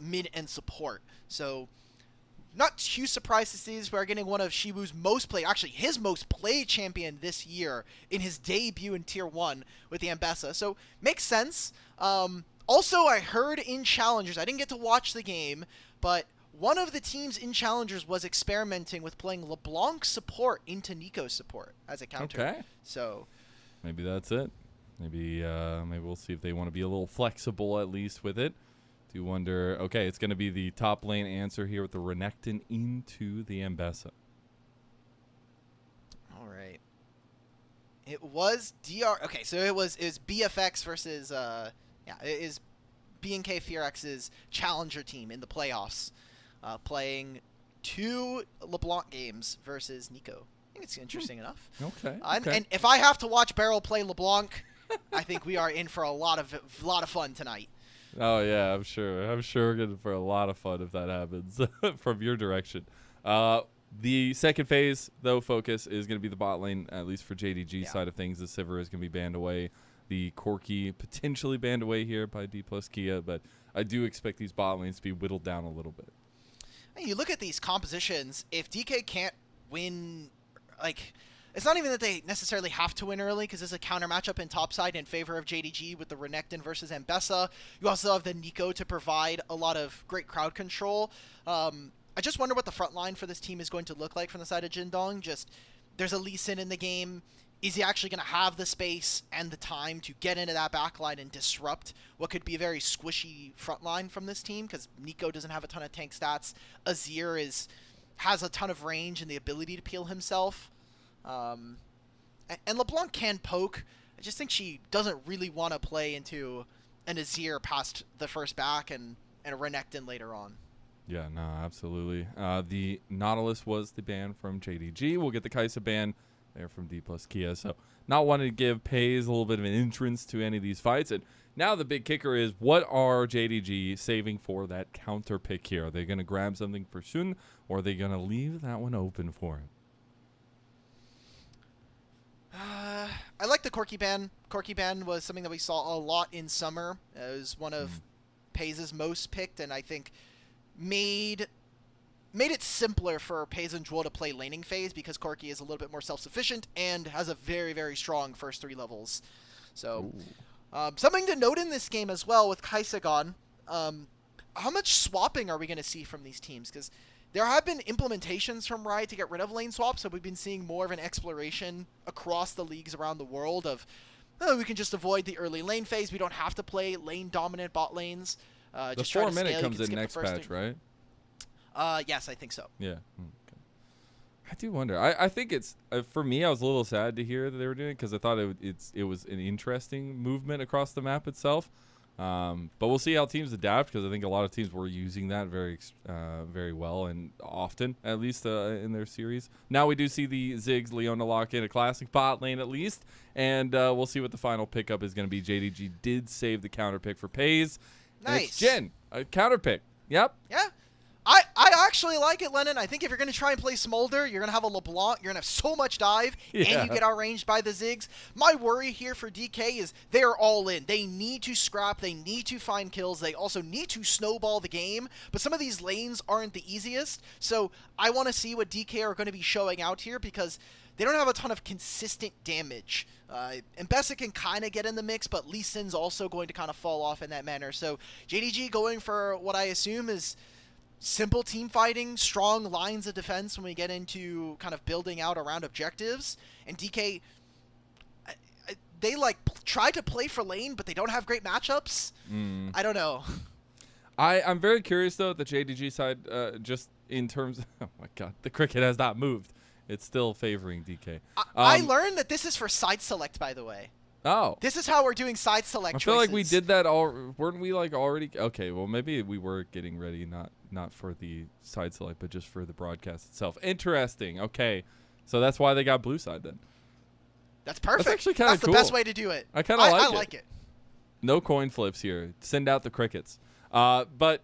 mid and support. So not too surprised to see this. We're getting one of Siwoo's most played, actually his most played champion this year in his debut in Tier 1 with the Ambessa. So makes sense. Also, I heard in Challengers, I didn't get to watch the game, but one of the teams in Challengers was experimenting with playing LeBlanc support into Nico support as a counter. Okay. So maybe that's it. Maybe we'll see if they want to be a little flexible at least with it. Do wonder. Okay, it's going to be the top lane answer here with the Renekton into the Ambessa. All right. It was DR. Okay, so it was BFX versus it is B&K Fearx's challenger team in the playoffs, playing 2 LeBlanc games versus Nico. I think it's interesting enough. Okay. And if I have to watch BeryL play LeBlanc, I think we are in for a lot of fun tonight. Oh yeah, I'm sure. We're good for a lot of fun if that happens from your direction. The second phase, though, focus is going to be the bot lane, at least for JDG side of things. The Sivir is going to be banned away. The Corki potentially banned away here by Dplus KIA, but I do expect these bot lanes to be whittled down a little bit. And you look at these compositions, if DK can't win, like, it's not even that they necessarily have to win early, because there's a counter matchup in topside in favor of JDG with the Renekton versus Ambessa. You also have the Nico to provide a lot of great crowd control. I just wonder what the front line for this team is going to look like from the side of Jindong. Just, there's a Lee Sin in the game. Is he actually going to have the space and the time to get into that backline and disrupt what could be a very squishy front line from this team? Because Nico doesn't have a ton of tank stats. Azir has a ton of range and the ability to peel himself. And LeBlanc can poke. I just think she doesn't really want to play into an Azir past the first back and a Renekton later on. Yeah, no, absolutely. The Nautilus was the ban from JDG. We'll get the Kai'Sa ban there from Dplus KIA. So not wanting to give Peyz a little bit of an entrance to any of these fights. And now the big kicker is, what are JDG saving for that counter pick here? Are they going to grab something for Sun, or are they going to leave that one open for him? I like the Corki ban. Corki ban was something that we saw a lot in summer. It was one of Peyz's most picked, and I think made it simpler for Peyz and Jewel to play laning phase, because Corki is a little bit more self-sufficient and has a very, very strong first 3 levels. So something to note in this game as well with Kai'Sa gone, how much swapping are we going to see from these teams? Because there have been implementations from Riot to get rid of lane swaps, so we've been seeing more of an exploration across the leagues around the world of, we can just avoid the early lane phase. We don't have to play lane-dominant bot lanes. The just 4 minute comes in next patch, right? Yes, I think so. Yeah. Okay. I do wonder. I think it's, for me, I was a little sad to hear that they were doing it, because I thought it was an interesting movement across the map itself. But we'll see how teams adapt, because I think a lot of teams were using that very well and often, at least in their series. Now we do see the Ziggs Leona lock in a classic bot lane at least, and we'll see what the final pickup is going to be. JDG did save the counter pick for Peyz. Nice. It's Jin, a counter pick. Yep. Yeah. I actually like it, Lennon. I think if you're going to try and play Smolder, you're going to have a LeBlanc, you're going to have so much dive, and you get outranged by the Ziggs. My worry here for DK is they're all in. They need to scrap, they need to find kills, they also need to snowball the game, but some of these lanes aren't the easiest, so I want to see what DK are going to be showing out here, because they don't have a ton of consistent damage. And Bessa can kind of get in the mix, but Lee Sin's also going to kind of fall off in that manner. So JDG going for what I assume is simple team fighting, strong lines of defense when we get into kind of building out around objectives. And DK, they like try to play for lane, but they don't have great matchups. I don't know. I'm very curious though at the JDG side, just in terms of, oh my god, the cricket has not moved. It's still favoring DK. I learned that this is for side select, by the way. Oh. This is how we're doing side select choices. I feel like we did that weren't we like already? Okay, well maybe we were getting ready, not for the side select, but just for the broadcast itself. Interesting. Okay. So that's why they got blue side then. That's perfect. That's actually kind of cool. That's the best way to do it. I kind of like it. I like it. No coin flips here. Send out the crickets. But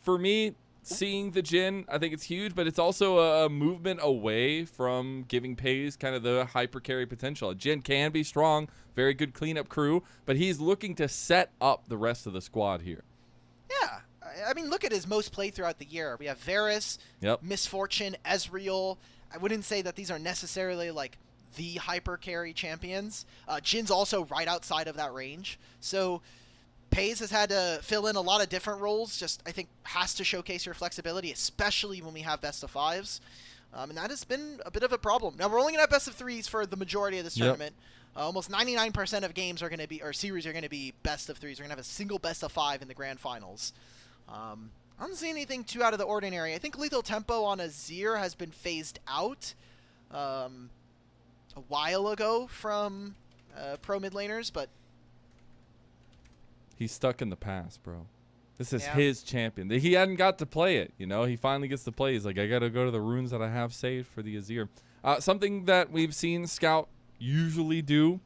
for me, seeing the Jhin, I think it's huge, but it's also a movement away from giving Peyz kind of the hyper carry potential. Jhin can be strong, very good cleanup crew, but he's looking to set up the rest of the squad here. Yeah, I mean, look at his most played throughout the year. We have Varus, Yep. Misfortune, Ezreal. I wouldn't say that these are necessarily like the hyper carry champions. Jin's also right outside of that range. So Peyz has had to fill in a lot of different roles. Just, I think, has to showcase your flexibility, especially when we have best of fives. And that has been a bit of a problem. Now, we're only going to have best of threes for the majority of this tournament. Almost 99% of games are going to be, or series are going to be best of threes. We're going to have a single best of five in the grand finals. I don't see anything too out of the ordinary. I think Lethal Tempo on Azir has been phased out a while ago from pro mid laners, but he's stuck in the past, bro. This is his champion. He hadn't got to play it, you know. He finally gets to play. He's like, I got to go to the runes that I have saved for the Azir. Something that we've seen Scout usually do,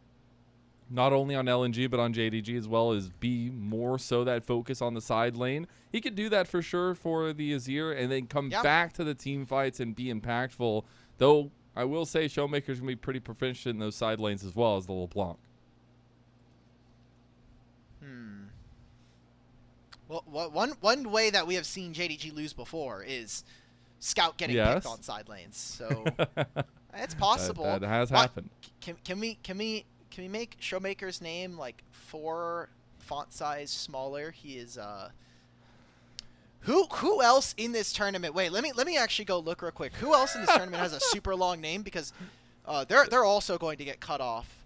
not only on LNG but on JDG as well, is be more so that focus on the side lane. He could do that for sure for the Azir and then come back to the team fights and be impactful. Though I will say ShowMaker's going to be pretty proficient in those side lanes as well as the LeBlanc. Well, one way that we have seen JDG lose before is Scout getting picked on side lanes. So it's possible. That has happened. Can we make ShowMaker's name like 4 font size smaller? He is who else in this tournament? Wait, let me actually go look real quick. Who else in this tournament has a super long name? Because they're also going to get cut off.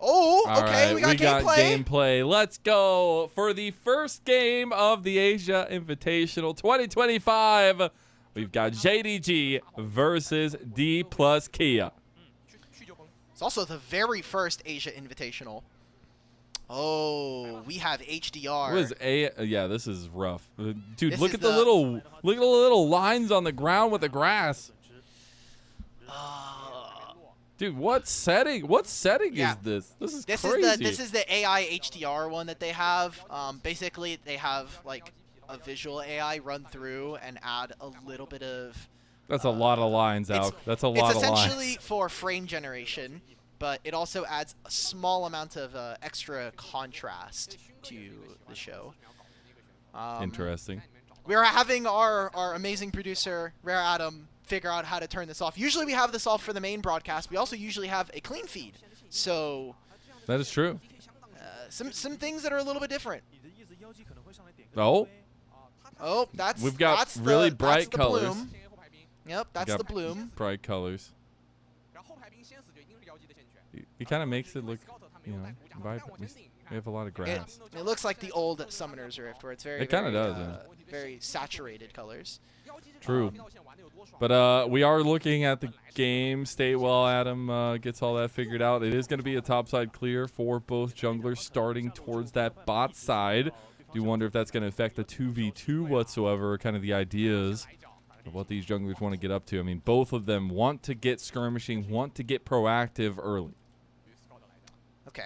Oh, okay, right, we got gameplay. Let's go for the first game of the Asia Invitational 2025. We've got JDG versus Dplus KIA. It's also the very first Asia Invitational. Oh, we have HDR. What is yeah, this is rough. Dude, look at the little lines on the ground with the grass. Dude, what setting? What setting is this? This is crazy. This is the AI HDR one that they have. Basically, they have like a visual AI run through and add a little bit of. That's a lot of lines, Alk. That's a lot of lines. It's essentially for frame generation, but it also adds a small amount of extra contrast to the show. Interesting. We're having our amazing producer, Rare Adam, figure out how to turn this off. Usually we have this off for the main broadcast. We also usually have a clean feed. So that is true. Some things that are a little bit different. Oh, that's really bright the colors. Bloom. Yep, that's the bloom. Bright colors. He kind of makes it look, you know, vibrant. We have a lot of grass. It looks like the old Summoner's Rift, where it's very. It kind of does. Yeah. Very saturated colors. True. But we are looking at the game. Stay well, Adam gets all that figured out. It is going to be a topside clear for both junglers starting towards that bot side. Do wonder if that's going to affect the 2v2 whatsoever, kind of the ideas of what these junglers want to get up to. I mean, both of them want to get skirmishing, want to get proactive early. Okay.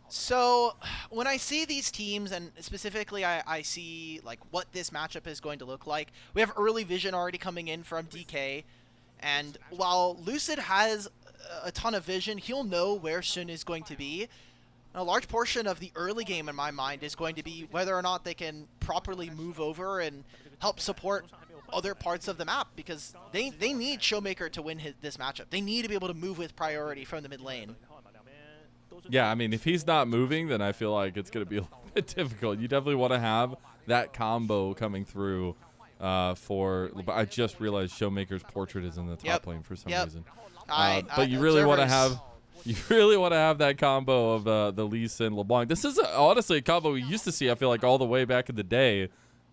So when I see these teams, and specifically I see like what this matchup is going to look like, we have early vision already coming in from DK, and while Lucid has a ton of vision, he'll know where Sun is going to be. A large portion of the early game in my mind is going to be whether or not they can properly move over and help support other parts of the map, because they need ShowMaker to win this matchup. They need to be able to move with priority from the mid lane. Yeah, I mean, if he's not moving, then I feel like it's going to be a little bit difficult. You definitely want to have that combo coming through I just realized ShowMaker's portrait is in the top lane for some reason. But you really want to have that combo of the Lee Sin LeBlanc. This is honestly a combo we used to see, I feel like, all the way back in the day.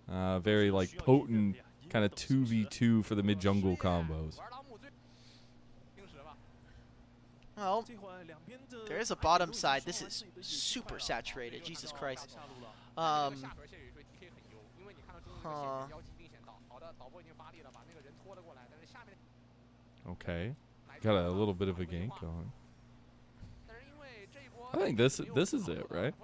Very like potent kind of 2v2 for the mid jungle combos. Well, there is a bottom side. This is super saturated. Jesus Christ. Okay. Got a little bit of a gank going. I think this is it, right?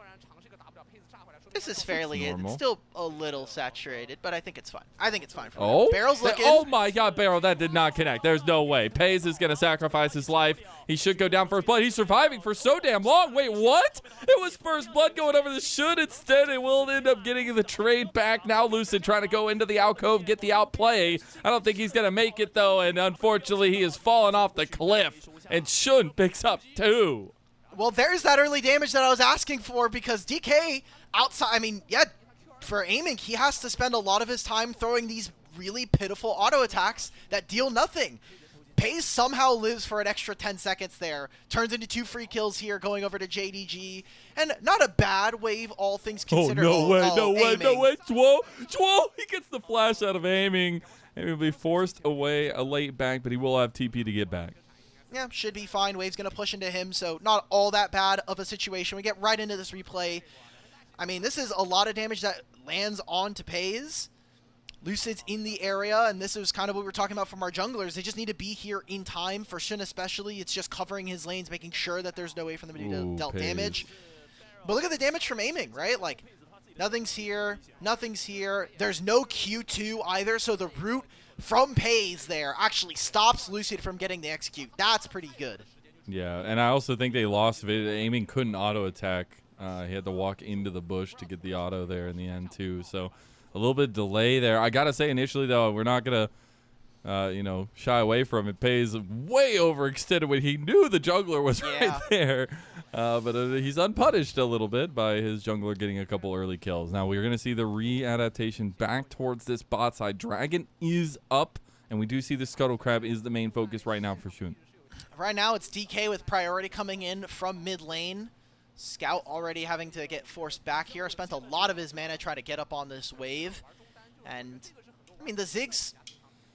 This is fairly normal. It's still a little saturated, but I think it's fine. I think it's fine for Oh, BeryL's looking. Oh my God, BeryL, that did not connect. There's no way. Peyz is gonna sacrifice his life. He should go down first blood. He's surviving for so damn long. Wait, what? It was first blood going over the should. Instead, it will end up getting the trade back. Now Lucid trying to go into the alcove, get the outplay. I don't think he's gonna make it though, and unfortunately, he has fallen off the cliff. And Shun picks up 2. Well, there's that early damage that I was asking for, because DK outside, I mean, yeah, for aiming, he has to spend a lot of his time throwing these really pitiful auto attacks that deal nothing. Peyz somehow lives for an extra 10 seconds there, turns into 2 free kills here, going over to JDG, and not a bad wave, all things considered. Oh, no way. Siwoo, he gets the flash out of aiming, and he'll be forced away a late bank, but he will have TP to get back. Yeah, should be fine. Wave's going to push into him, so not all that bad of a situation. We get right into this replay. I mean, this is a lot of damage that lands onto Peyz. Lucid's in the area, and this is kind of what we were talking about from our junglers. They just need to be here in time. For Shun especially, it's just covering his lanes, making sure that there's no way for them to do dealt damage. But look at the damage from aiming, right? Like, nothing's here, nothing's here. There's no Q2 either, so the root from Peyz there actually stops Lucid from getting the execute. That's pretty good. Yeah, and I also think they lost it. Aiming couldn't auto attack. He had to walk into the bush to get the auto there in the end too. So a little bit of delay there. I gotta say, initially though, we're not gonna shy away from it. Peyz way overextended when he knew the jungler was right there. But he's unpunished a little bit by his jungler getting a couple early kills. Now we're gonna see the re-adaptation back towards this bot side. Dragon is up, and we do see the Scuttle Crab is the main focus right now for Shun. Right now it's DK with priority coming in from mid lane. Scout already having to get forced back here. Spent a lot of his mana trying to get up on this wave. And, I mean, the Ziggs,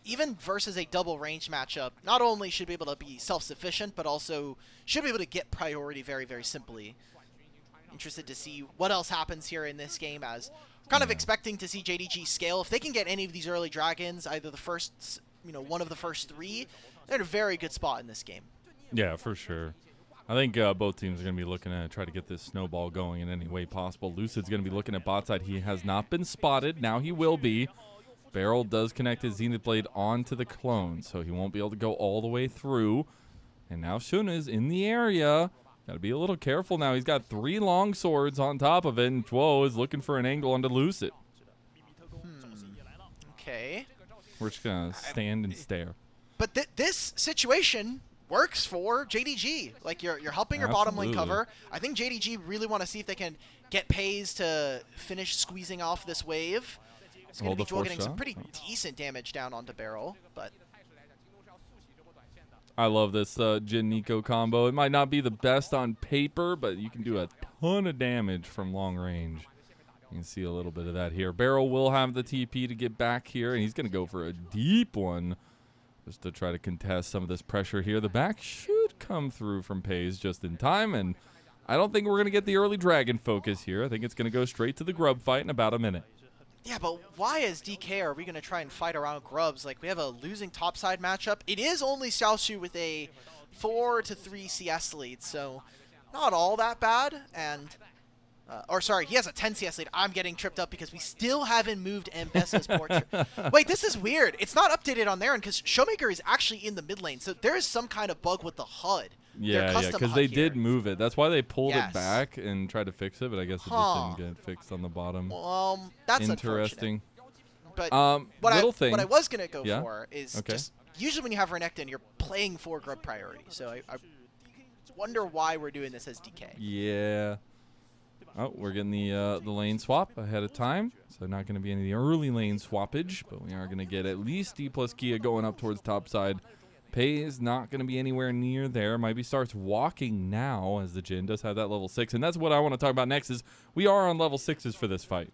even versus a double range matchup, not only should be able to be self-sufficient, but also should be able to get priority very, very simply. Interested to see what else happens here in this game, as kind of expecting to see JDG scale. If they can get any of these early dragons, either the first, one of the first 3, they're in a very good spot in this game. Yeah, for sure. I think both teams are going to be looking to try to get this snowball going in any way possible. Lucid's going to be looking at bot side. He has not been spotted. Now he will be. BeryL does connect his Zenith Blade onto the clone, so he won't be able to go all the way through. And now Shun is in the area. Got to be a little careful now. He's got 3 long swords on top of it, and Douyu is looking for an angle onto Lucid. Okay. We're just going to stand and stare. But this situation works for JDG. Like, you're helping your bottom lane cover. I think JDG really want to see if they can get Peyz to finish squeezing off this wave. It's going to be Douyu getting some pretty decent damage down onto BeryL, but I love this Jhin Nico combo. It might not be the best on paper, but you can do a ton of damage from long range. You can see a little bit of that here. BeryL will have the TP to get back here, and he's going to go for a deep one just to try to contest some of this pressure here. The back should come through from Peyz just in time, and I don't think we're going to get the early dragon focus here. I think it's going to go straight to the grub fight in about a minute. Yeah, but why as DK are we going to try and fight around grubs? Like, we have a losing topside matchup. It is only Xiaoxu with a 4-3 CS lead, so not all that bad. And, he has a 10 CS lead. I'm getting tripped up because we still haven't moved Mbessa's portrait. Wait, this is weird. It's not updated on their end because ShowMaker is actually in the mid lane, so there is some kind of bug with the HUD. Yeah, because they did move it. That's why they pulled it back and tried to fix it, but I guess it just didn't get fixed on the bottom. That's interesting. But what I was going to go for is just usually when you have Renekton, you're playing for grub priority. So I wonder why we're doing this as DK. Yeah. Oh, we're getting the lane swap ahead of time. So not going to be any of the early lane swappage, but we are going to get at least Dplus KIA going up towards top side. Peyz not going to be anywhere near there. Maybe starts walking now as the Jhin does have that level 6. And that's what I want to talk about next is we are on level 6s for this fight.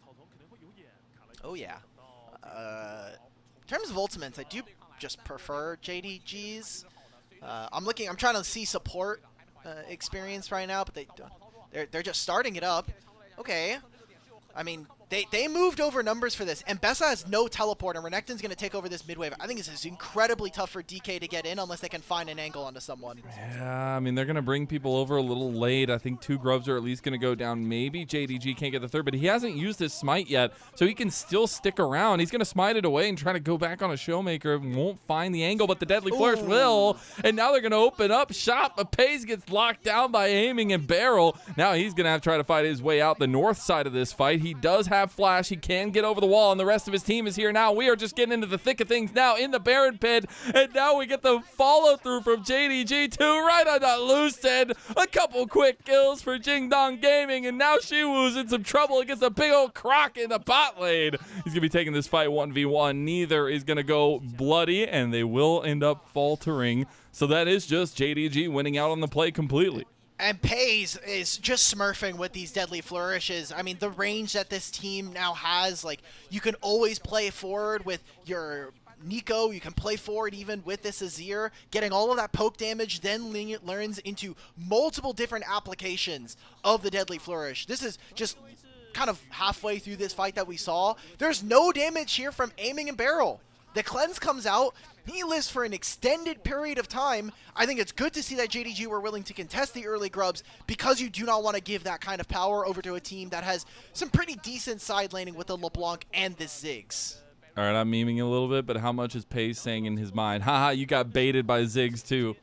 Oh, yeah. In terms of ultimates, I do just prefer JDG's. I'm trying to see support experience right now, but they're just starting it up. Okay. I mean, They moved over numbers for this, and Bessa has no teleport, and Renekton's going to take over this mid wave. I think this is incredibly tough for DK to get in unless they can find an angle onto someone. Yeah, I mean, they're going to bring people over a little late. I think 2 Grubs are at least going to go down. Maybe JDG can't get the third, but he hasn't used his smite yet, so he can still stick around. He's going to smite it away and try to go back on a ShowMaker. Won't find the angle, but the Deadly Flourish will, and now they're going to open up shop. But Peyz gets locked down by aiming and BeryL. Now he's going to have to try to fight his way out the north side of this fight. He does have flash. He can get over the wall, and the rest of his team is here now. We are just getting into the thick of things now in the Baron pit, and now we get the follow-through from JDG2 right on that Lucid. A couple quick kills for Jingdong Gaming, and now Siwoo's in some trouble against a big old croc in the bot lane. He's going to be taking this fight 1v1. Neither is going to go bloody, and they will end up faltering. So that is just JDG winning out on the play completely. And Peyz is just smurfing with these Deadly Flourishes. I mean, the range that this team now has, like, you can always play forward with your Nico. You can play forward even with this Azir. Getting all of that poke damage then learns into multiple different applications of the Deadly Flourish. This is just kind of halfway through this fight that we saw. There's no damage here from aiming and BeryL. The cleanse comes out. He lives for an extended period of time. I think it's good to see that JDG were willing to contest the early grubs because you do not want to give that kind of power over to a team that has some pretty decent side laning with the LeBlanc and the Ziggs. All right, I'm memeing a little bit, but how much is Peyz saying in his mind? Haha, you got baited by Ziggs too.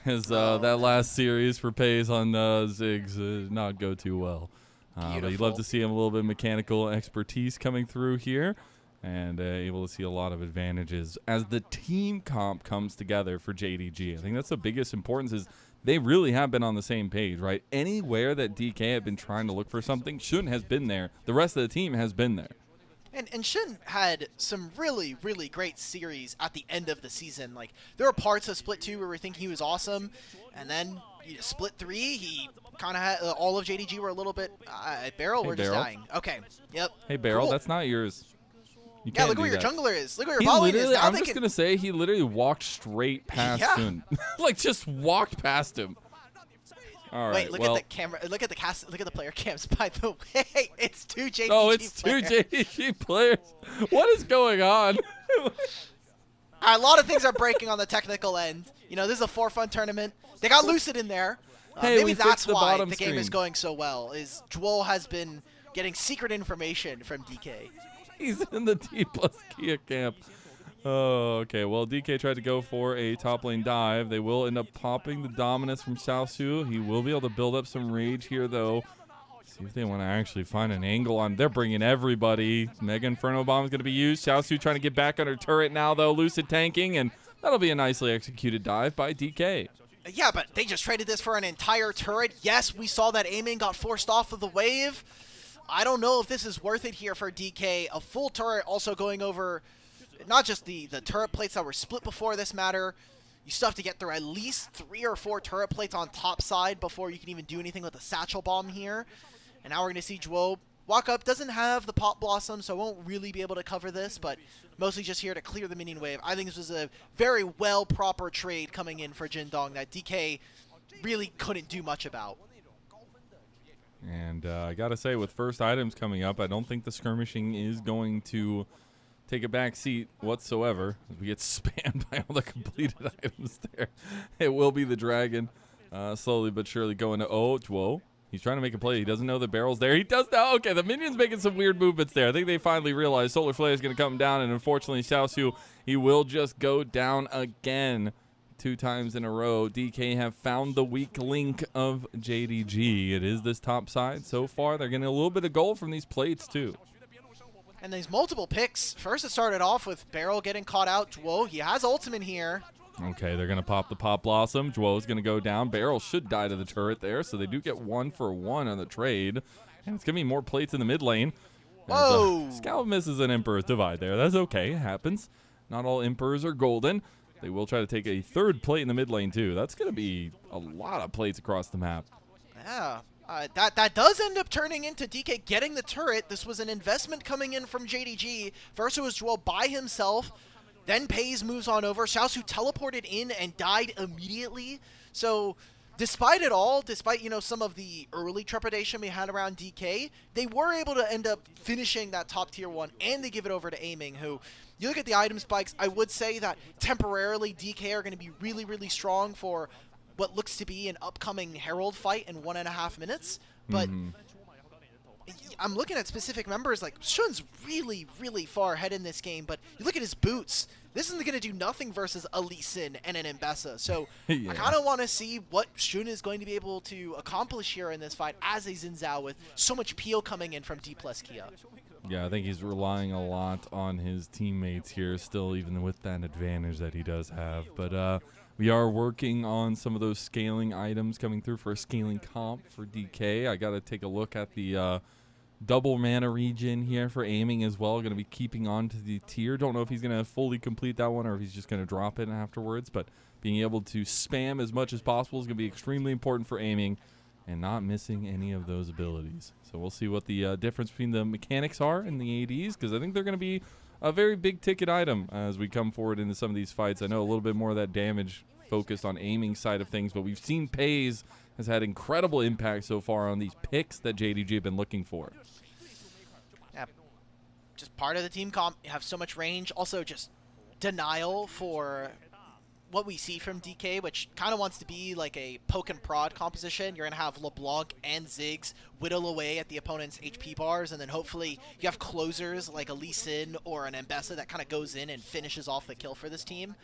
As that last series for Peyz on Ziggs did not go too well. But you'd love to see him a little bit of mechanical expertise coming through here. And able to see a lot of advantages as the team comp comes together for JDG. I think that's the biggest importance is they really have been on the same page, right? Anywhere that DK had been trying to look for something, Shun has been there. The rest of the team has been there. And Shun had some really, really great series at the end of the season. Like, there were parts of Split 2 where we think he was awesome, and then Split 3, he kind of had, all of JDG were a little bit, BeryL, hey, we're just dying. Okay, yep. Hey, BeryL, cool. That's not yours. Yeah, look where your jungler is. Look where your bot lane is. Now I'm just going to say he literally walked straight past Shun. Like, just walked past him. All right, wait, look at the camera. Look at the cast. Look at the player cams. By the way, it's 2 JDG Oh, it's players. 2 JDG players. What is going on? A lot of things are breaking on the technical end. You know, this is a for-fun tournament. They got Lucid in there. Hey, maybe that's why the screen. game is going so well. Is Joel has been getting secret information from DK. He's in the Dplus KIA camp. Oh, okay. Well, DK tried to go for a top lane dive. They will end up popping the dominance from Xiaoxu. He will be able to build up some rage here, though. See if they want to actually find an angle on. They're bringing everybody. Mega Inferno Bomb is going to be used. Xiaoxu trying to get back on her turret now, though. Lucid tanking, and that'll be a nicely executed dive by DK. Yeah, but they just traded this for an entire turret. Yes, we saw that aiming got forced off of the wave. I don't know if this is worth it here for DK. A full turret also going over not just the turret plates that were split before this matter. You still have to get through at least 3 or 4 turret plates on top side before you can even do anything with the satchel bomb here. And now we're going to see Juo walk up. Doesn't have the Pop Blossom, so won't really be able to cover this, but mostly just here to clear the minion wave. I think this was a very proper trade coming in for Jingdong that DK really couldn't do much about. And I got to say, with first items coming up, I don't think the skirmishing is going to take a back seat whatsoever. We get spammed by all the completed items there. It will be the dragon slowly but surely going to Whoa. He's trying to make a play. He doesn't know the BeryL's there. He does now. Okay, the minion's making some weird movements there. I think they finally realized Solar Flare is going to come down, and unfortunately, Xiaoxu, he will just go down again. 2 times in a row. DK have found the weak link of JDG. It is this top side. So far, they're getting a little bit of gold from these plates, too. And these multiple picks. First, it started off with BeryL getting caught out. Juo, he has ultimate here. Okay, they're going to pop the Pop Blossom. Juo's going to go down. BeryL should die to the turret there, so they do get 1 for 1 on the trade. And it's going to be more plates in the mid lane. Whoa! Scout misses an Emperor's Divide there. That's okay. It happens. Not all Emperors are golden. They will try to take a 3rd plate in the mid lane, too. That's going to be a lot of plates across the map. Yeah. That does end up turning into DK getting the turret. This was an investment coming in from JDG. First, it was Joel by himself. Then Peyz moves on over. Xiaoxu teleported in and died immediately. So despite it all, despite, you know, some of the early trepidation we had around DK, they were able to end up finishing that top tier 1, and they give it over to Aiming, who, you look at the item spikes, I would say that temporarily DK are going to be really, really strong for what looks to be an upcoming Herald fight in 1.5 minutes, but I'm looking at specific members, like, Shun's really, really far ahead in this game, but you look at his boots, this isn't going to do nothing versus a Lee Sin and an Mbessa, so Yeah. I kind of want to see what Shun is going to be able to accomplish here in this fight as a Xin Zhao with so much peel coming in from Dplus KIA. Yeah, I think he's relying a lot on his teammates here still, even with that advantage that he does have. But we are working on some of those scaling items coming through for a scaling comp for DK. I got to take a look at the double mana region here for Aiming as well. Going to be keeping on to the tier. Don't know if he's going to fully complete that one or if he's just going to drop it afterwards. But being able to spam as much as possible is going to be extremely important for Aiming and not missing any of those abilities. So we'll see what the difference between the mechanics are in the ADs, because I think they're going to be a very big ticket item as we come forward into some of these fights. I know a little bit more of that damage focused on Aiming side of things, but we've seen Peyz has had incredible impact so far on these picks that JDG have been looking for. Yeah, just part of the team comp, you have so much range. Also just denial for what we see from DK, which kind of wants to be like a poke and prod composition. You're going to have LeBlanc and Ziggs whittle away at the opponent's HP bars, and then hopefully you have closers like a Lee Sin or an Mbessa that kind of goes in and finishes off the kill for this team.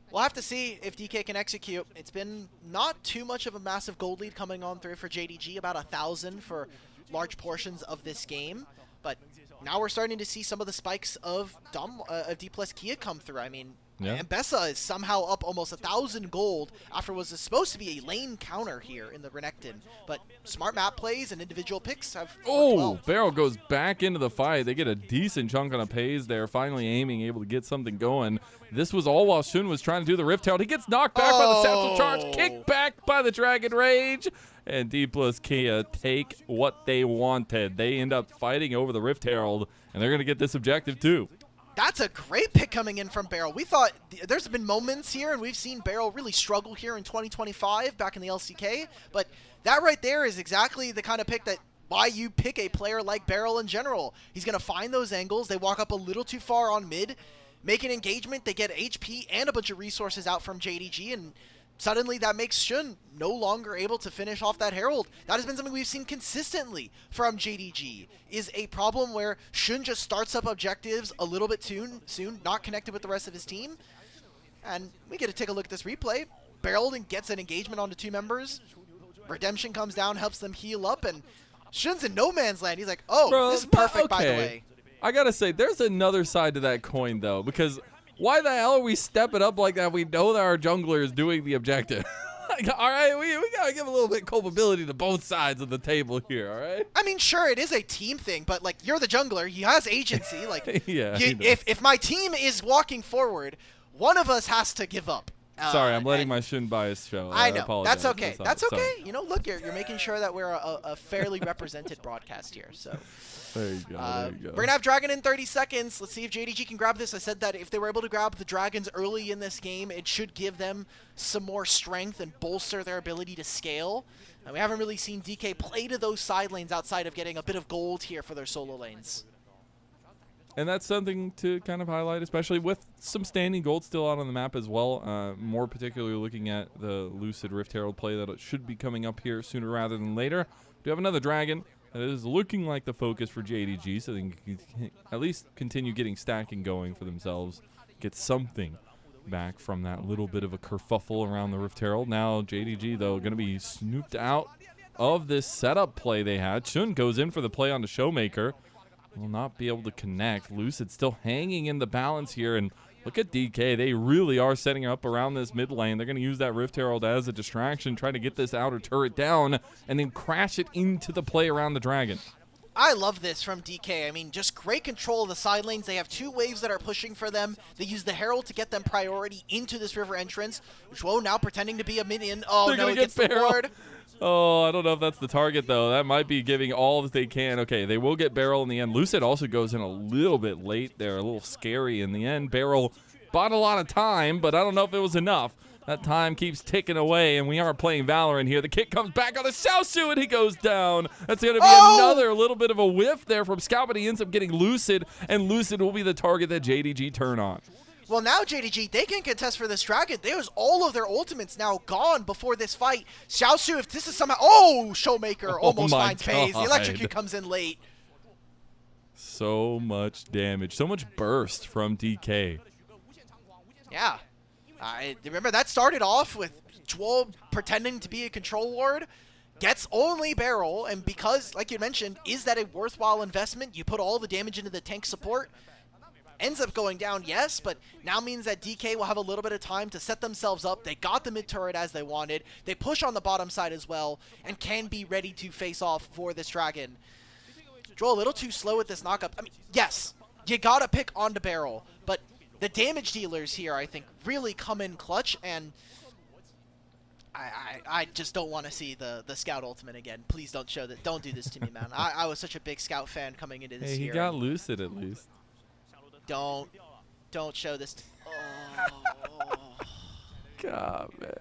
We'll have to see if DK can execute. It's been not too much of a massive gold lead coming on through for JDG, about 1,000 for large portions of this game, but now we're starting to see some of the spikes of Dplus KIA come through. I mean, Yeah. Mbessa is somehow up almost 1,000 gold after what was supposed to be a lane counter here in the Renekton. But smart map plays and individual picks have worked well. BeryL goes back into the fight. They get a decent chunk on a Peyz there, finally Aiming, able to get something going. This was all while Shun was trying to do the Rift Herald. He gets knocked back by the Satchel Charge, kicked back by the Dragon Rage, and Dplus KIA take what they wanted. They end up fighting over the Rift Herald, and they're going to get this objective too. That's a great pick coming in from BeryL. We thought there's been moments here, and we've seen BeryL really struggle here in 2025 back in the LCK, but that right there is exactly the kind of pick that why you pick a player like BeryL in general. He's going to find those angles. They walk up a little too far on mid, make an engagement, they get HP and a bunch of resources out from JDG, and suddenly that makes Shun no longer able to finish off that Herald. That has been something we've seen consistently from JDG, is a problem where Shun just starts up objectives a little bit soon, not connected with the rest of his team. And we get to take a look at this replay. BeryL gets an engagement onto two members. Redemption comes down, helps them heal up, and Shun's in no man's land. He's like, oh, Bro, this is perfect, by the okay. way. I got to say, there's another side to that coin, though, because why the hell are we stepping up like that? We know that our jungler is doing the objective. Like, all right, we got to give a little bit culpability to both sides of the table here, all right? I mean, sure, it is a team thing, but, like, you're the jungler. He has agency. Like, Yeah, if my team is walking forward, one of us has to give up. Sorry, I'm letting my Shun bias show. I know. Apologize. That's okay. That's okay. Sorry. You know, look, you're making sure that we're a fairly represented broadcast here. So There you go. There you go. we're going to have Dragon in 30 seconds. Let's see if JDG can grab this. I said that if they were able to grab the Dragons early in this game, it should give them some more strength and bolster their ability to scale. And we haven't really seen DK play to those side lanes outside of getting a bit of gold here for their solo lanes. And that's something to kind of highlight, especially with some standing gold still out on the map as well. More particularly looking at the Lucid Rift Herald play that it should be coming up here sooner rather than later. We do have another Dragon that is looking like the focus for JDG, so they can at least continue getting stacking going for themselves, get something back from that little bit of a kerfuffle around the Rift Herald. Now JDG, though, going to be snooped out of this setup play they had. Shun goes in for the play on the ShowMaker. Will not be able to connect. Lucid still hanging in the balance here, and look at DK. They really are setting up around this mid lane. They're going to use that Rift Herald as a distraction, try to get this outer turret down, and then crash it into the play around the Dragon. I love this from DK. I mean, just great control of the side lanes. They have two waves that are pushing for them. They use the Herald to get them priority into this river entrance. Shuo now pretending to be a minion. Oh, They're no, gonna he get gets the BeryL. ward. Oh, I don't know if that's the target, though. That might be giving all that they can. Okay, they will get BeryL in the end. Lucid also goes in a little bit late there, a little scary in the end. BeryL bought a lot of time, but I don't know if it was enough That time keeps ticking away, and we are playing Valorant here. The kick comes back on the Xiaoxu, and he goes down. That's going to be another little bit of a whiff there from Scout, but he ends up getting Lucid, and Lucid will be the target that JDG turn on. Well, now JDG, they can contest for this dragon. There's all of their ultimates now gone before this fight. Xiaoxu, if this is somehow... Oh, ShowMaker almost finds Peyz. The electrocute comes in late. So much damage. So much burst from DK. Yeah. I remember that started off with Jewel pretending to be a control ward. Gets only BeryL, and because, like you mentioned, is that a worthwhile investment? You put all the damage into the tank support. Ends up going down, yes, but now means that DK will have a little bit of time to set themselves up. They got the mid turret as they wanted. They push on the bottom side as well, and can be ready to face off for this dragon. Joel, a little too slow with this knockup. I mean, yes, you gotta pick onto BeryL, but the damage dealers here, I think, really come in clutch, and I just don't want to see the Scout ultimate again. Please don't show that. Don't do this to me, man. I was such a big Scout fan coming into this year. He got Lucid at least. Don't show this. Oh. God, man.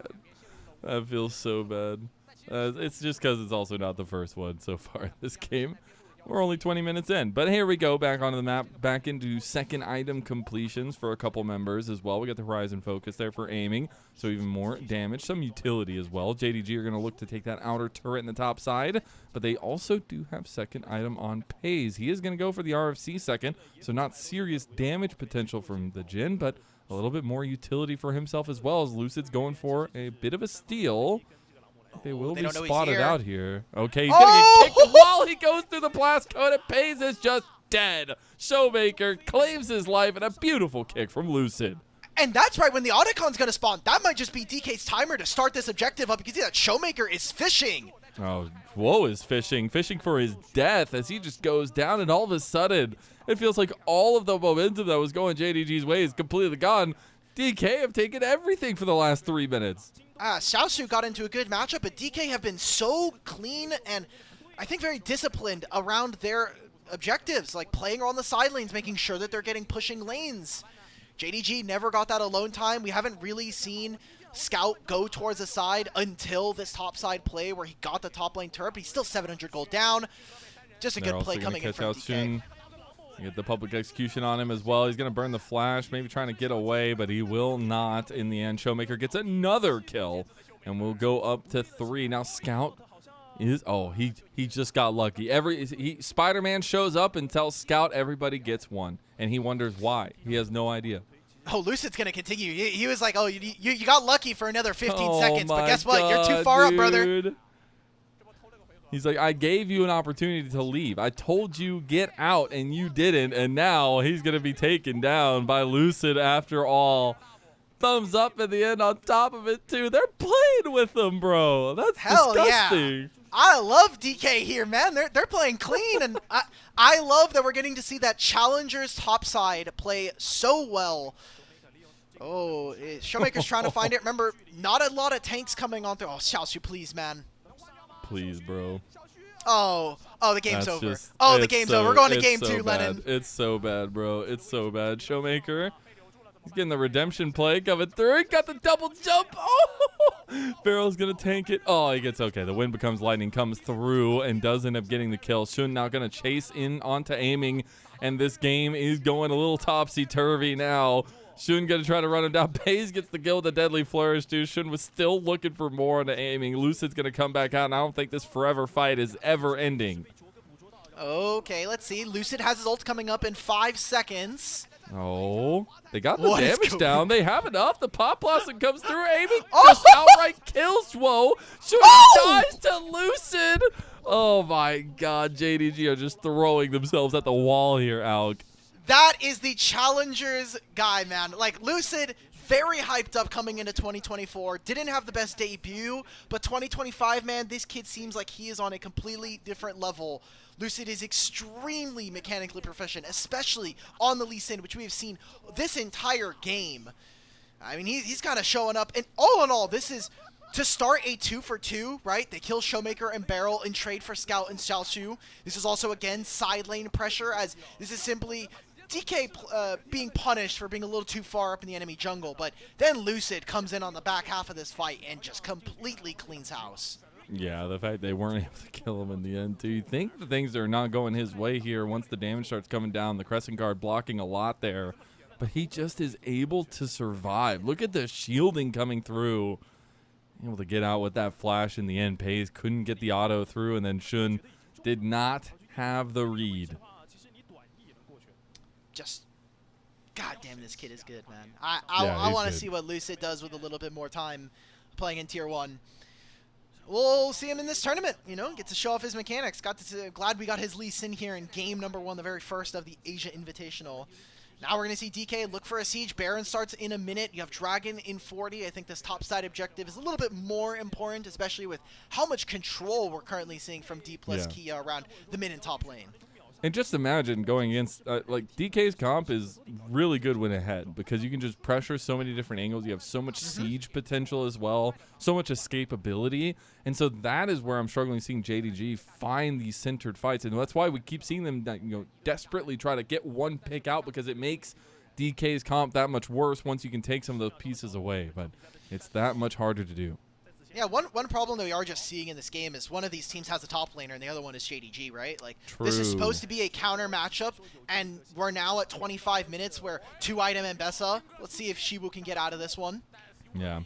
That feels so bad. It's just because it's also not the first one so far in this game. We're only 20 minutes in. But here we go, back onto the map, back into second item completions for a couple members as well. We got the Horizon Focus there for aiming, so even more damage. Some utility as well. JDG are going to look to take that outer turret in the top side, but they also do have second item on Peyz. He is going to go for the RFC second, so not serious damage potential from the Jin, but a little bit more utility for himself as well, as Lucid's going for a bit of a steal. They will be spotted out here. Okay, he's going to get kicked while he goes through the blast code, and Peyz is just dead. ShowMaker claims his life, and a beautiful kick from Lucid. And that's right, when the Autocon's going to spawn, that might just be DK's timer to start this objective up. You can see that ShowMaker is fishing. Oh, Whoa is fishing for his death as he just goes down, and all of a sudden, it feels like all of the momentum that was going JDG's way is completely gone. DK have taken everything for the last 3 minutes. Xiaoxu got into a good matchup, but DK have been so clean and I think very disciplined around their objectives, like playing on the side lanes, making sure that they're getting pushing lanes. JDG never got that alone time. We haven't really seen Scout go towards the side until this top side play where he got the top lane turret, but he's still 700 gold down. Just a good play coming in from DK. Soon. Get the public execution on him as well. He's going to burn the flash, maybe trying to get away, but he will not in the end. ShowMaker gets another kill, and we'll go up to 3. Now Scout is, he just got lucky. Spider-Man shows up and tells Scout everybody gets one, and he wonders why. He has no idea. Oh, Lucid's going to continue. He was like, oh, you got lucky for another 15 seconds, but guess what? You're too far up, brother. He's like, I gave you an opportunity to leave. I told you get out, and you didn't. And now he's going to be taken down by Lucid after all. Thumbs up at the end on top of it, too. They're playing with them, bro. That's disgusting. Yeah. I love DK here, man. They're playing clean, and I love that we're getting to see that Challengers topside play so well. Oh, ShowMaker's trying to find it. Remember, not a lot of tanks coming on through. Oh, Xiaoxu, please, man. Please, bro. Oh, the game's over. The game's over. We're going to game 2, Lennon. It's so bad, bro. It's so bad. ShowMaker, he's getting the redemption play coming through. He got the double jump. Oh, BeryL's going to tank it. Oh, he gets okay. The wind becomes lightning, comes through, and does end up getting the kill. Shun now going to chase in onto aiming, and this game is going a little topsy-turvy now. Shun going to try to run him down. Peyz gets the kill with the deadly flourish, dude. Shun was still looking for more on the aiming. Lucid's going to come back out, and I don't think this forever fight is ever ending. Okay, let's see. Lucid has his ult coming up in 5 seconds. Oh, they got the damage down. They have enough. The pop blossom comes through, aiming. Oh! Just outright kills Siwoo. Shun dies to Lucid. Oh, my God. JDG are just throwing themselves at the wall here, Alk. That is the Challengers guy, man. Like, Lucid, very hyped up coming into 2024. Didn't have the best debut, but 2025, man, this kid seems like he is on a completely different level. Lucid is extremely mechanically proficient, especially on the Lee Sin, which we have seen this entire game. I mean, he's kind of showing up. And all in all, this is to start a 2-for-2, right? They kill ShowMaker and BeryL and trade for Scout and Xiaoxu. This is also, again, side lane pressure, as this is simply DK being punished for being a little too far up in the enemy jungle, but then Lucid comes in on the back half of this fight and just completely cleans house. Yeah, the fact they weren't able to kill him in the end, too. You think the things are not going his way here once the damage starts coming down. The Crescent Guard blocking a lot there, but he just is able to survive. Look at the shielding coming through. Able to get out with that flash in the end. Peyz couldn't get the auto through, and then Shun did not have the read. Just, god damn, this kid is good, man. I want to see what Lucid does with a little bit more time playing in Tier 1. We'll see him in this tournament, you know, get to show off his mechanics. Glad we got his Lee Sin here in game number 1, the very first of the Asia Invitational. Now we're going to see DK look for a siege. Baron starts in a minute. You have Dragon in 40. I think this top side objective is a little bit more important, especially with how much control we're currently seeing from Dplus KIA around the mid and top lane. And just imagine going against, like, DK's comp is really good when ahead because you can just pressure so many different angles. You have so much siege potential as well, so much escapability. And so that is where I'm struggling seeing JDG find these centered fights. And that's why we keep seeing them, you know, desperately try to get one pick out because it makes DK's comp that much worse once you can take some of those pieces away. But it's that much harder to do. Yeah, one problem that we are just seeing in this game is one of these teams has a top laner and the other one is JDG, right? Like, this is supposed to be a counter matchup, and we're now at 25 minutes where 2-item Mbessa. Let's see if Siwoo can get out of this one. Yeah,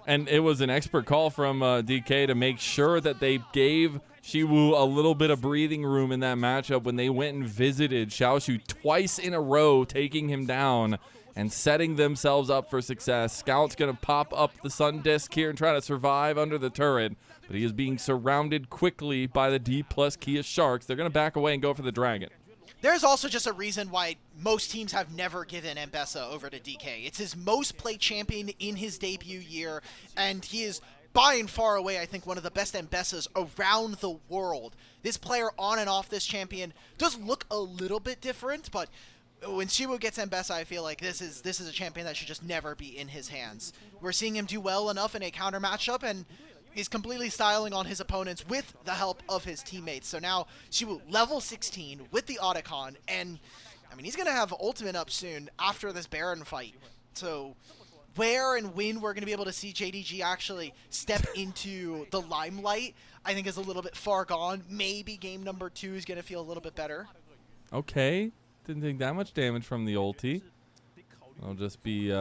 and it was an expert call from DK to make sure that they gave Siwoo a little bit of breathing room in that matchup when they went and visited Xiaoxu twice in a row, taking him down and setting themselves up for success. Scout's going to pop up the Sun Disc here and try to survive under the turret, but he is being surrounded quickly by the Dplus KIA Sharks. They're going to back away and go for the Dragon. There's also just a reason why most teams have never given Mbessa over to DK. It's his most played champion in his debut year, and he is by and far away, I think, one of the best Mbessas around the world. This player on and off this champion does look a little bit different, but when Siwoo gets Mbessa, I feel like this is a champion that should just never be in his hands. We're seeing him do well enough in a counter matchup, and he's completely styling on his opponents with the help of his teammates. So now Siwoo level 16 with the Otacon, and I mean, he's going to have ultimate up soon after this Baron fight. So where and when we're going to be able to see JDG actually step into the limelight, I think is a little bit far gone. Maybe game number 2 is going to feel a little bit better. Okay. Didn't take that much damage from the ulti. I'll just be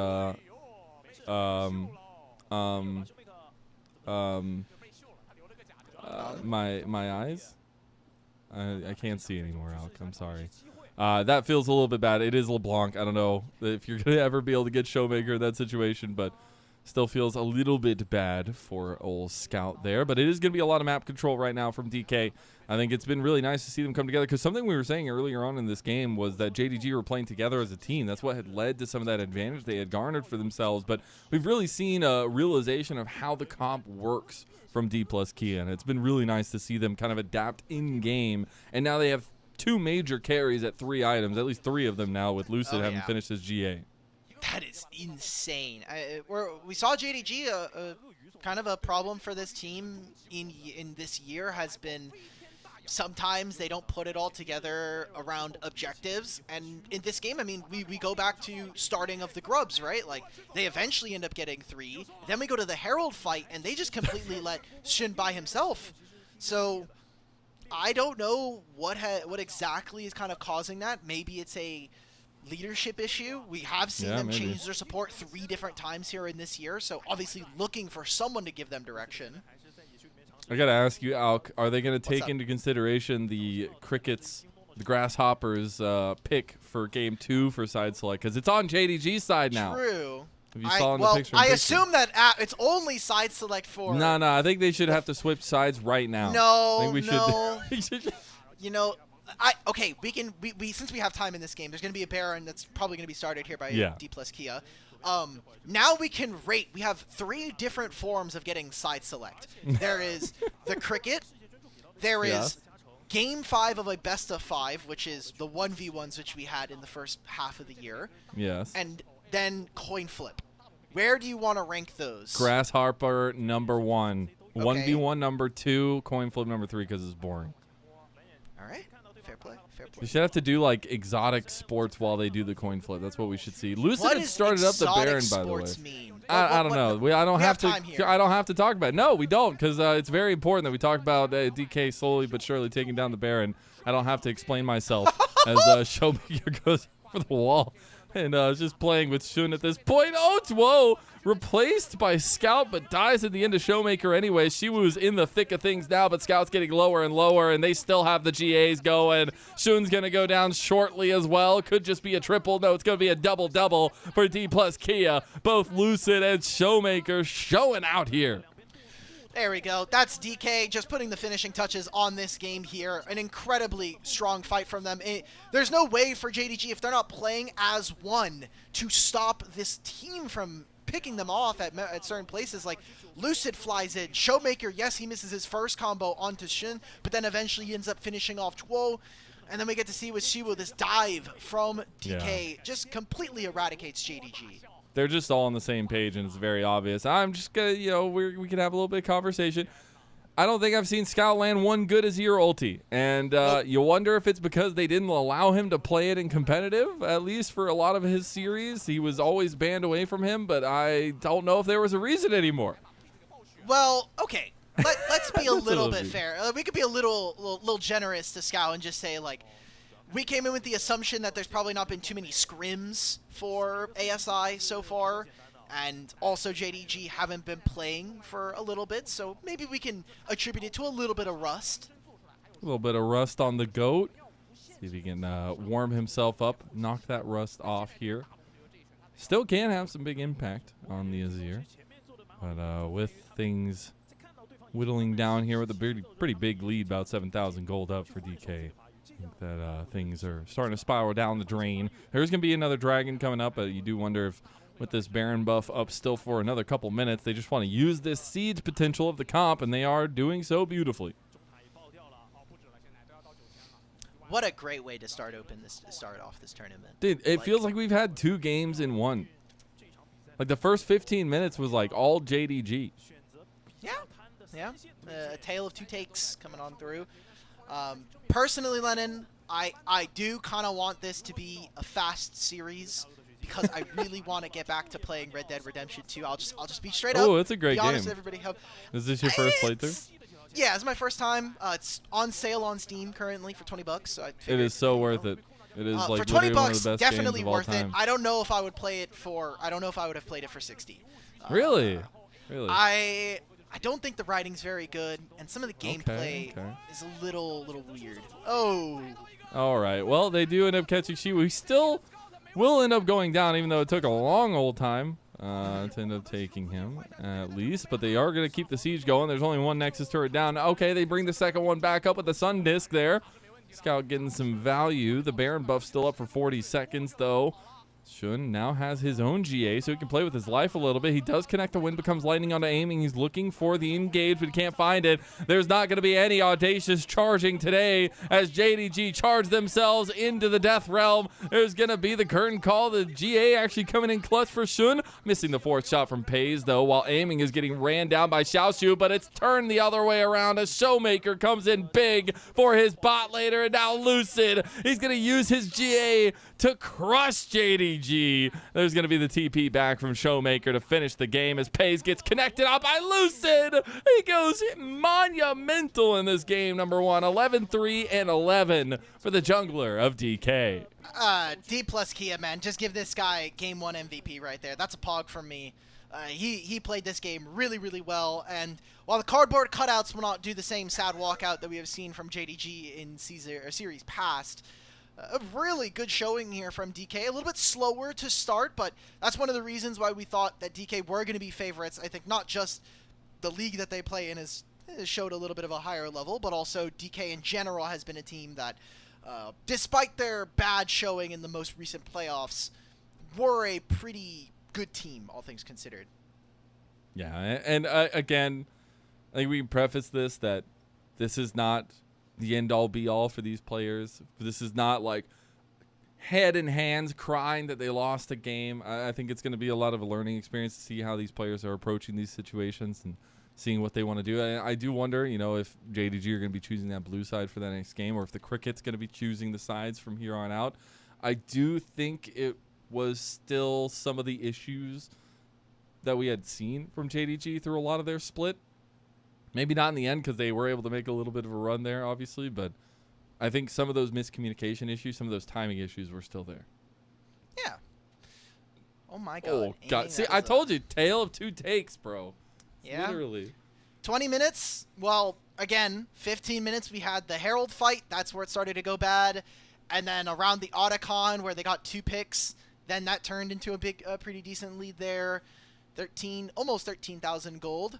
my eyes. I can't see anymore, Alec. I'm sorry. That feels a little bit bad. It is LeBlanc. I don't know if you're gonna ever be able to get ShowMaker in that situation, but still feels a little bit bad for old Scout there. But it is going to be a lot of map control right now from DK. I think it's been really nice to see them come together because something we were saying earlier on in this game was that JDG were playing together as a team. That's what had led to some of that advantage they had garnered for themselves. But we've really seen a realization of how the comp works from Dplus KIA, and it's been really nice to see them kind of adapt in-game. And now they have 2 major carries at 3 items, at least 3 of them now, with Lucid having finished his GA. That is insane. We saw JDG, kind of a problem for this team in this year has been sometimes they don't put it all together around objectives. And in this game, I mean, we go back to starting of the Grubs, right? Like, they eventually end up getting 3. Then we go to the Herald fight, and they just completely let Shin by himself. So I don't know what exactly is kind of causing that. Maybe it's a leadership issue. We have seen them change their support 3 different times here in this year, so obviously looking for someone to give them direction. I gotta ask you, Alk, are they gonna take into consideration the Crickets, the Grasshoppers pick for game 2 for side select? Because it's on JDG's side now. True. If you saw in the picture. I assume that it's only side select for. No, I think they should have to switch sides right now. No, I think we should. You know, okay, we since we have time in this game, there's going to be a Baron that's probably going to be started here by Dplus KIA. Now we can rate. We have 3 different forms of getting side select. There is the Cricket. There is game 5 of a best of 5, which is the 1v1s which we had in the first half of the year. Yes. And then coin flip. Where do you want to rank those? Grasshopper number 1, 1v1 number 2, coin flip number 3 because it's boring. All right, fair play. Fair play. We should have to do like exotic sports while they do the coin flip. That's what we should see. Lucid What had does started up the exotic Baron, by the way. sports mean? I don't know. I don't we have to. time here. I don't have to talk about it. No, we don't, because it's very important that we talk about DK slowly but surely taking down the Baron. I don't have to explain myself as ShowMaker goes for the wall and just playing with Shun at this point. Oh, whoa! Replaced by Scout, but dies at the end of ShowMaker anyway. Siwoo's in the thick of things now, but Scout's getting lower and lower, and they still have the GAs going. Shun's going to go down shortly as well. Could just be a triple. No, it's going to be a double-double for Dplus KIA. Both Lucid and ShowMaker showing out here. There we go. That's DK just putting the finishing touches on this game here. An incredibly strong fight from them. There's no way for JDG, if they're not playing as one, to stop this team from picking them off at certain places. Like, Lucid flies in. ShowMaker, yes, he misses his first combo onto Shin, but then eventually he ends up finishing off Douyu. And then we get to see with Siwoo, this dive from DK just completely eradicates JDG. They're just all on the same page, and it's very obvious. I'm just going to, we can have a little bit of conversation. I don't think I've seen Scout land one good Azir ulti. And you wonder if it's because they didn't allow him to play it in competitive, at least for a lot of his series. He was always banned away from him, but I don't know if there was a reason anymore. Well, okay. Let's be a little bit fair. We could be a little generous to Scout and just say, like, we came in with the assumption that there's probably not been too many scrims for ASI so far, and also JDG haven't been playing for a little bit, so maybe we can attribute it to a little bit of rust. A little bit of rust on the GOAT. See if he can warm himself up, knock that rust off here. Still can have some big impact on the Azir, but with things whittling down here with a pretty big lead, about 7,000 gold up for DK. I think that things are starting to spiral down the drain. There's going to be another dragon coming up, but you do wonder if with this Baron buff up still for another couple minutes, they just want to use this siege potential of the comp, and they are doing so beautifully. What a great way to start off this tournament. Dude, it feels like we've had 2 games in one. Like the first 15 minutes was like all JDG. Yeah. A tale of 2 takes coming on through. Personally, Lennon, I do kind of want this to be a fast series because I really want to get back to playing Red Dead Redemption 2. I'll just be straight up. Oh, it's a great game. Honest with everybody. Is this your first playthrough? Yeah, it's my first time. It's on sale on Steam currently for $20. So it is so worth it. It is like for $20, one of the best definitely games of all worth it. time. I don't know if I would play it for. I don't know if I would have played it for 60. Really? Really? I don't think the writing's very good, and some of the gameplay is a little weird. Oh. All right. Well, they do end up catching Siwoo. He still will end up going down, even though it took a long old time to end up taking him, at least. But they are going to keep the siege going. There's only one Nexus turret down. Okay, they bring the second one back up with the Sun Disc there. Scout getting some value. The Baron buff still up for 40 seconds, though. Shun now has his own GA, so he can play with his life a little bit. He does connect the wind, becomes lightning onto aiming. He's looking for the engage, but he can't find it. There's not going to be any audacious charging today as JDG charge themselves into the death realm. There's going to be the curtain call. The GA actually coming in clutch for Shun. Missing the 4th shot from Peyz, though, while aiming is getting ran down by Xiaoxu, but it's turned the other way around as ShowMaker comes in big for his bot later, and now Lucid. He's going to use his GA to crush JDG. There's going to be the TP back from ShowMaker to finish the game as Peyz gets connected up by Lucid. He goes monumental in this game, number 1. 11-3 and 11 for the jungler of DK. Dplus KIA, man. Just give this guy Game 1 MVP right there. That's a pog from me. He played this game really, really well, and while the cardboard cutouts will not do the same sad walkout that we have seen from JDG in series past, a really good showing here from DK. A little bit slower to start, but that's one of the reasons why we thought that DK were going to be favorites. I think not just the league that they play in has showed a little bit of a higher level, but also DK in general has been a team that, despite their bad showing in the most recent playoffs, were a pretty good team, all things considered. Yeah, and again, I think we can preface this that this is not the end-all be-all for these players. This is not like head in hands crying that they lost a game. I think it's going to be a lot of a learning experience to see how these players are approaching these situations and seeing what they want to do. And I do wonder, you know, if JDG are going to be choosing that blue side for that next game, or if the Cricket's going to be choosing the sides from here on out. I do think it was still some of the issues that we had seen from JDG through a lot of their split. Maybe not in the end because they were able to make a little bit of a run there, obviously, but I think some of those miscommunication issues, some of those timing issues were still there. Yeah. Oh, my God. Oh, God. See, I told you, tale of two takes, bro. Yeah. Literally. 20 minutes. Well, again, 15 minutes we had the Herald fight. That's where it started to go bad. And then around the Otacon where they got 2 picks, then that turned into a pretty decent lead there. Almost 13,000 gold.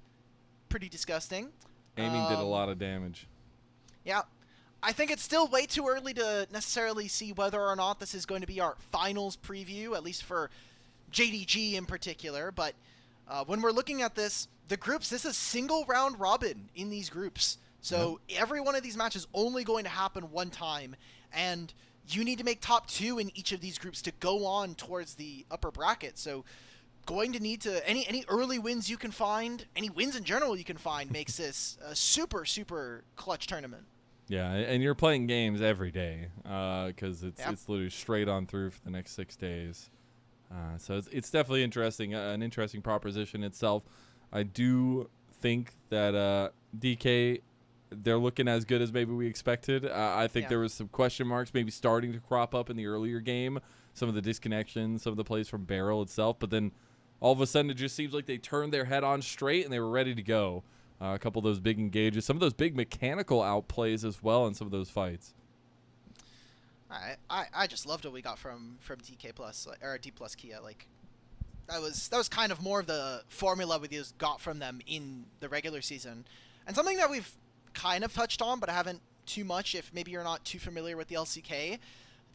Pretty disgusting. Aiming did a lot of damage. Yeah. I think it's still way too early to necessarily see whether or not this is going to be our finals preview, at least for JDG in particular. But when we're looking at this, the groups, this is single round robin in these groups. So every one of these matches only going to happen one time. And you need to make top 2 in each of these groups to go on towards the upper bracket. So going to need to, any early wins you can find, any wins in general you can find, makes this a super, super clutch tournament. Yeah, and you're playing games every day because it's literally straight on through for the next 6 days. So it's definitely interesting, an interesting proposition itself. I do think that DK, they're looking as good as maybe we expected. I think there was some question marks maybe starting to crop up in the earlier game, some of the disconnections, some of the plays from BeryL itself, but then all of a sudden it just seems like they turned their head on straight and they were ready to go. A couple of those big engages, some of those big mechanical outplays as well in some of those fights. I just loved what we got from Dplus or Dplus KIA. Like that was kind of more of the formula we just got from them in the regular season, and something that we've kind of touched on, but I haven't too much. If maybe you're not too familiar with the LCK,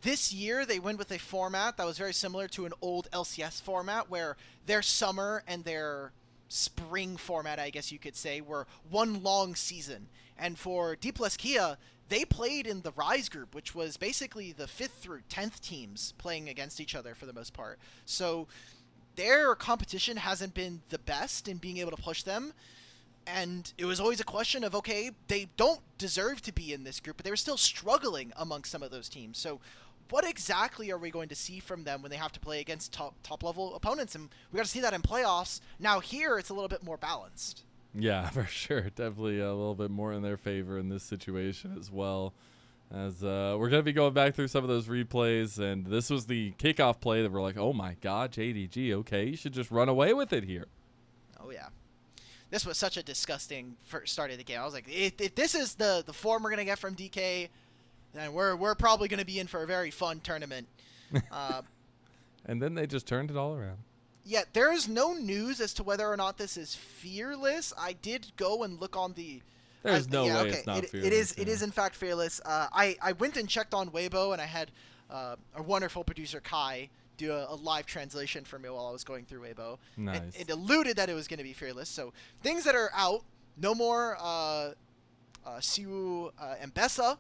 this year they went with a format that was very similar to an old LCS format, where their summer and their spring format, I guess you could say, were one long season. And for Dplus KIA, they played in the Rise group, which was basically the 5th through 10th teams playing against each other for the most part. So their competition hasn't been the best in being able to push them. And it was always a question of, okay, they don't deserve to be in this group, but they were still struggling amongst some of those teams. So what exactly are we going to see from them when they have to play against top level opponents? And we got to see that in playoffs. Now here, it's a little bit more balanced. Yeah, for sure. Definitely a little bit more in their favor in this situation as well. As we're going to be going back through some of those replays. And this was the kickoff play that we're like, oh my God, JDG, okay, you should just run away with it here. Oh, yeah. This was such a disgusting first start of the game. I was like, if this is the form we're going to get from DK, then we're probably going to be in for a very fun tournament. And then they just turned it all around. Yeah, there is no news as to whether or not this is Fearless. I did go and look on the... There's no way it's not Fearless. It is in fact Fearless. I went and checked on Weibo, and I had a wonderful producer, Kai, do a live translation for me while I was going through Weibo. Nice. It alluded that it was going to be Fearless. So things that are out, no more Siwoo and Bessa.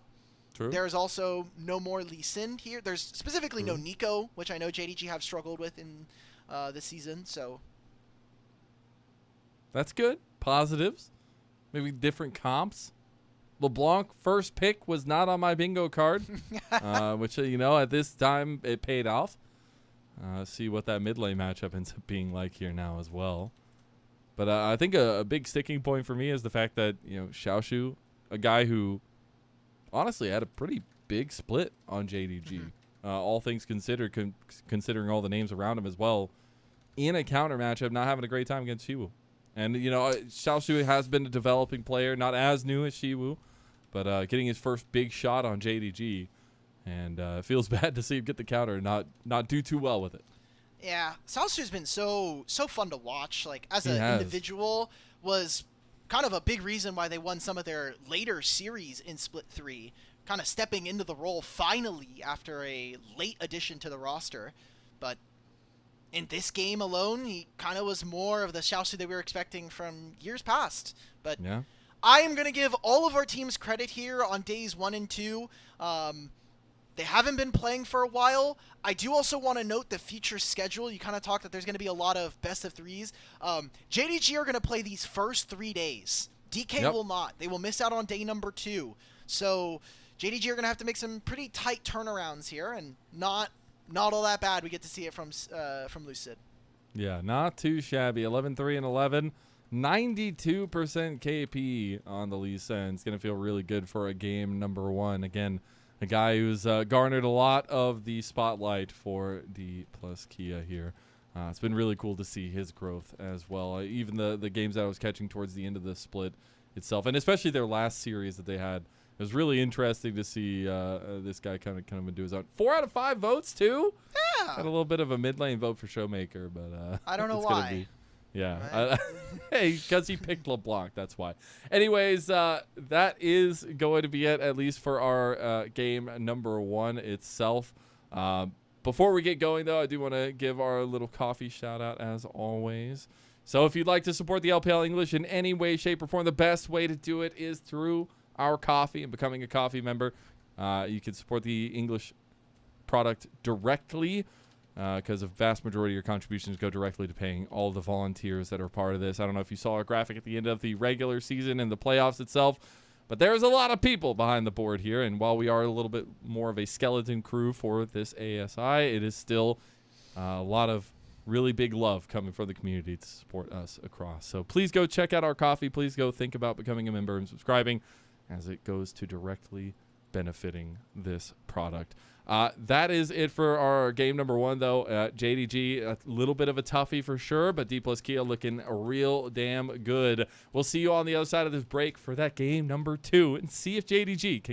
True. There's also no more Lee Sin here. There's specifically no Nico, which I know JDG have struggled with in this season. So that's good. Positives. Maybe different comps. LeBlanc first pick was not on my bingo card, which, you know, at this time it paid off. See what that mid lane matchup ends up being like here now as well. But I think a big sticking point for me is the fact that, you know, Xiaoxu, a guy who honestly had a pretty big split on JDG, all things considered, considering all the names around him as well, in a counter matchup, not having a great time against Siwoo. And, you know, Xiaoxu has been a developing player, not as new as Siwoo, but getting his first big shot on JDG. And it feels bad to see him get the counter and not do too well with it. Yeah, Xiaoxu's been so fun to watch. Like, as an individual, was kind of a big reason why they won some of their later series in Split 3. Kind of stepping into the role finally after a late addition to the roster. But in this game alone, he kind of was more of the Xiaoxu that we were expecting from years past. But yeah, I am going to give all of our teams credit here on days 1 and 2. They haven't been playing for a while. I do also want to note the future schedule. You kind of talked that there's going to be a lot of best of threes. JDG are going to play these first 3 days. DK will not. They will miss out on day number 2. So JDG are going to have to make some pretty tight turnarounds here, and not all that bad. We get to see it from Lucid. Yeah, not too shabby. 11-3 and 11. 92% KP on the Lee Sin. It's going to feel really good for a game number 1. Again, a guy who's garnered a lot of the spotlight for Dplus KIA here. It's been really cool to see his growth as well. Even the games that I was catching towards the end of the split itself, and especially their last series that they had, it was really interesting to see this guy kind of do his own. 4 out of 5 votes too. Yeah. Had a little bit of a mid lane vote for ShowMaker, but I don't know why. Yeah, Right. hey, because he picked LeBlanc, that's why. Anyways, that is going to be it, at least for our game number 1 itself. Before we get going, though, I do want to give our little coffee shout-out, as always. So if you'd like to support the LPL English in any way, shape, or form, the best way to do it is through our coffee and becoming a coffee member. You can support the English product directly, because a vast majority of your contributions go directly to paying all the volunteers that are part of this. I don't know if you saw our graphic at the end of the regular season and the playoffs itself, but there's a lot of people behind the board here. And while we are a little bit more of a skeleton crew for this ASI, it is still a lot of really big love coming from the community to support us across. So please go check out our coffee. Please go think about becoming a member and subscribing, as it goes to directly benefiting this product. That is it for our game number 1, though. JDG, a little bit of a toughie for sure, but Dplus KIA looking real damn good. We'll see you on the other side of this break for that game number 2 and see if JDG can